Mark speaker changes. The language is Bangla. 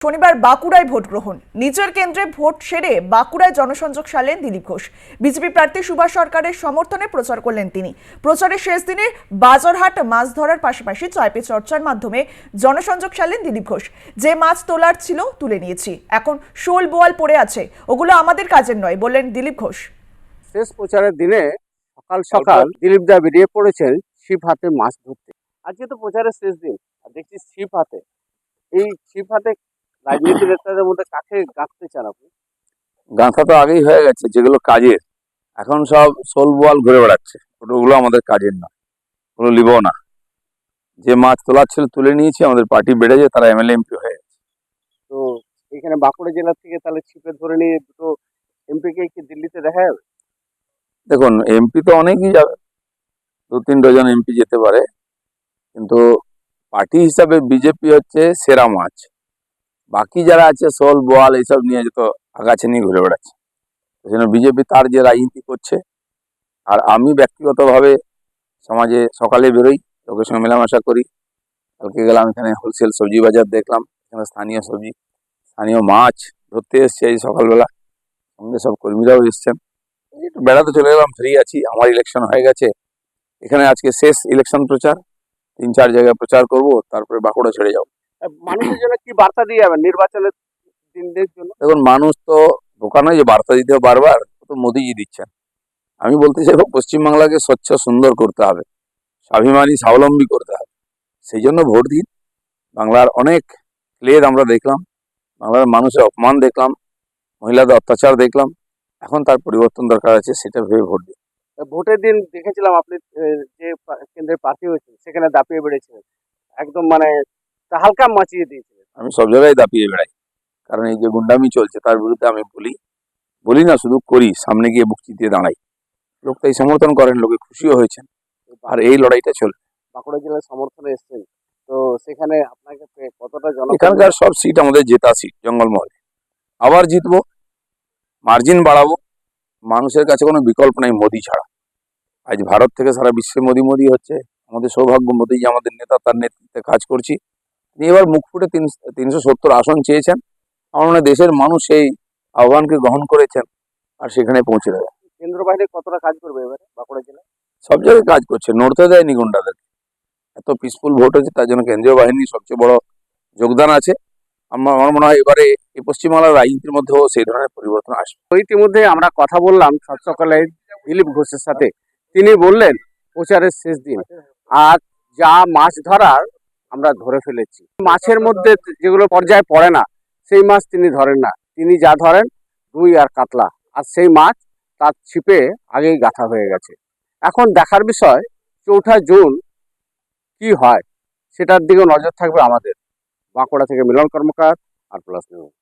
Speaker 1: শনিবার বাঁকুড়ায় ভোট গ্রহণ। নিজের কেন্দ্রে ভোট সেরে বাঁকুড়ায় জনসংযোগ সারলেন দিলীপ ঘোষ। বিজেপি প্রার্থী সুভাষ সরকারের সমর্থনে প্রচার করলেন তিনি। প্রচারের শেষ দিনে বাজারহাট মাছ ধরার পাশাপাশি চায় পে চর্চার মাধ্যমে জনসংযোগ সারলেন দিলীপ ঘোষ। যে মাছ তোলার ছিল তুলে নিয়েছি, এখন শোল বোয়াল পড়ে আছে, ওগুলো আমাদের কাজের নয় বললেন দিলীপ ঘোষ।
Speaker 2: শেষ প্রচারের দিনে সকাল সকাল দিলীপ দা বেরিয়ে পড়েছেন ছিপ হাতে মাছ ধরতে। আজকে তো প্রচারের শেষ দিন, আর দেখছি ছিপ হাতে। এই ছিপ হাতে রাজনীতি নেতাদের মধ্যে কাকে গাঁথতে চান আপনি?
Speaker 3: গাঁথা তো আগেই হয়ে গেছে, যেগুলো কাজের এখন সব শোল বোয়াল ঘুরে বেড়াচ্ছে, ওগুলো আমাদের কাজের না, ওগুলো লিবো না। যে মাছ তোলার ছিল তুলে নিয়েছি, আমাদের পার্টি বেড়েছে, তারা এমএলএ এমপি হয়ে গেছে।
Speaker 2: তো এখানে বাঁকুড়া জেলা থেকে তাহলে ছিপে ধরে নিয়ে দুটো এমপিকে কি দিল্লিতে দেখা যাবে?
Speaker 3: দেখুন, এমপি তো অনেকই যাবে, 2-3 ডজন এমপি যেতে পারে, কিন্তু পার্টি হিসাবে বিজেপি হচ্ছে সেরা মাছ। বাকি যারা আছে শোল বোয়াল এইসব নিয়ে যত আগাছে নিয়ে ঘুরে বেড়াচ্ছে, সেই জন্য বিজেপি তার যে রাজনীতি করছে। আর আমি ব্যক্তিগতভাবে সমাজে সকালে বেরোই, লোকের সঙ্গে মেলামেশা করি। কালকে গেলাম, এখানে হোলসেল সবজি বাজার দেখলাম, এখানে স্থানীয় সবজি স্থানীয় মাছ ধরতে এসছে এই সকালবেলা, সঙ্গে সব কর্মীরাও এসছেন। এই একটু বেড়াতে চলে গেলাম, ফ্রি আছি, আমার ইলেকশন হয়ে গেছে। এখানে আজকে শেষ ইলেকশন প্রচার, 3-4 জায়গায় প্রচার করব, তারপরে বাঁকুড়া ছেড়ে যাবো।
Speaker 2: মানুষের জন্য কি বার্তা দিয়ে যাবেন নির্বাচনের দিনদের জন্য?
Speaker 3: দেখুন, মানুষ তো বোকা নয় যে বার্তা দিতে হবে বারবার, ও তো মোদিজি দিচ্ছেন। আমি বলতে চাইব, পশ্চিমবাংলাকে স্বচ্ছ সুন্দর করতে হবে, স্বাভিমানী স্বাবলম্বী করতে হবে। সেই জন্য ভোট দিন। বাংলার অনেক ক্লেদ আমরা দেখলাম, বাংলার মানুষের অপমান দেখলাম, মহিলাদের অত্যাচার দেখলাম। এখন তার পরিবর্তন দরকার আছে, সেটা ভেবে ভোট দিন।
Speaker 2: ভোটের দিন দেখেছিলাম আপনি যে কেন্দ্রের প্রার্থী হয়েছেন সেখানে দাপিয়ে বেড়েছিলেন, একদম মানে হালকা মাচিয়ে দিয়েছিলেন।
Speaker 3: আমি সব জায়গায় দাপিয়ে বেড়াই, কারণ এই যে গুন্ডামি চলছে তার বিরুদ্ধে আমি বলি না, শুধু করি, সামনে গিয়ে বুক চিতিয়ে দাঁড়াই। লোক তাই সমর্থন করেন, লোকে খুশিও হয়েছেন, আর এই লড়াইটা চলবে।
Speaker 2: বাঁকুড়া জেলার সমর্থনে এসেছেন, তো সেখানে আপনাকে কতটা
Speaker 3: এখানকার সব সিট আমাদের জেতা সিট, জঙ্গলমহলে আবার জিতবো, মার্জিন বাড়াবো। মানুষের কাছে কোনো বিকল্প নেই মোদি ছাড়া। আজ ভারত থেকে সারা বিশ্বে মোদি মোদি হচ্ছে, আমাদের সৌভাগ্য মোদি যে আমাদের নেতা, তার নেতৃত্বে কাজ করছি। তিনি এবার মুখ ফুটে 370 আসন চেয়েছেন। আমার মনে হয় দেশের মানুষ সেই আহ্বানকে গ্রহণ করেছেন, আর সেখানে পৌঁছে দেবে।
Speaker 2: কেন্দ্র বাহিনী কতটা কাজ করবে এবারে বাঁকুড়া জেলায়?
Speaker 3: সব জায়গায় কাজ করছে, নড়তে দেয়নি গুন্ডাদের। এত পিসফুল ভোট হয়েছে, তার জন্য কেন্দ্রীয় বাহিনীর সবচেয়ে বড় যোগদান আছে। আমার মনে হয় এবারে এই পশ্চিমবাংলার রাজনীতির মধ্যেও সেই ধরনের পরিবর্তন আসবে।
Speaker 2: ইতিমধ্যে আমরা কথা বললাম সকালে দিলীপ ঘোষের সাথে। তিনি বললেন প্রচারের শেষ দিন, আর যা মাছ ধরার আমরা ধরে ফেলেছি। মাছের মধ্যে যেগুলো পর্যায়ে পড়ে না সেই মাছ তিনি ধরেন না, তিনি যা ধরেন রুই আর কাতলা, আর সেই মাছ তার ছিপে আগেই গাঁথা হয়ে গেছে। এখন দেখার বিষয় 4 জুন কি হয়, সেটার দিকেও নজর থাকবে আমাদের। বাঁকুড়া থেকে মিলন কর্মকার, আর প্লাস নিউজ।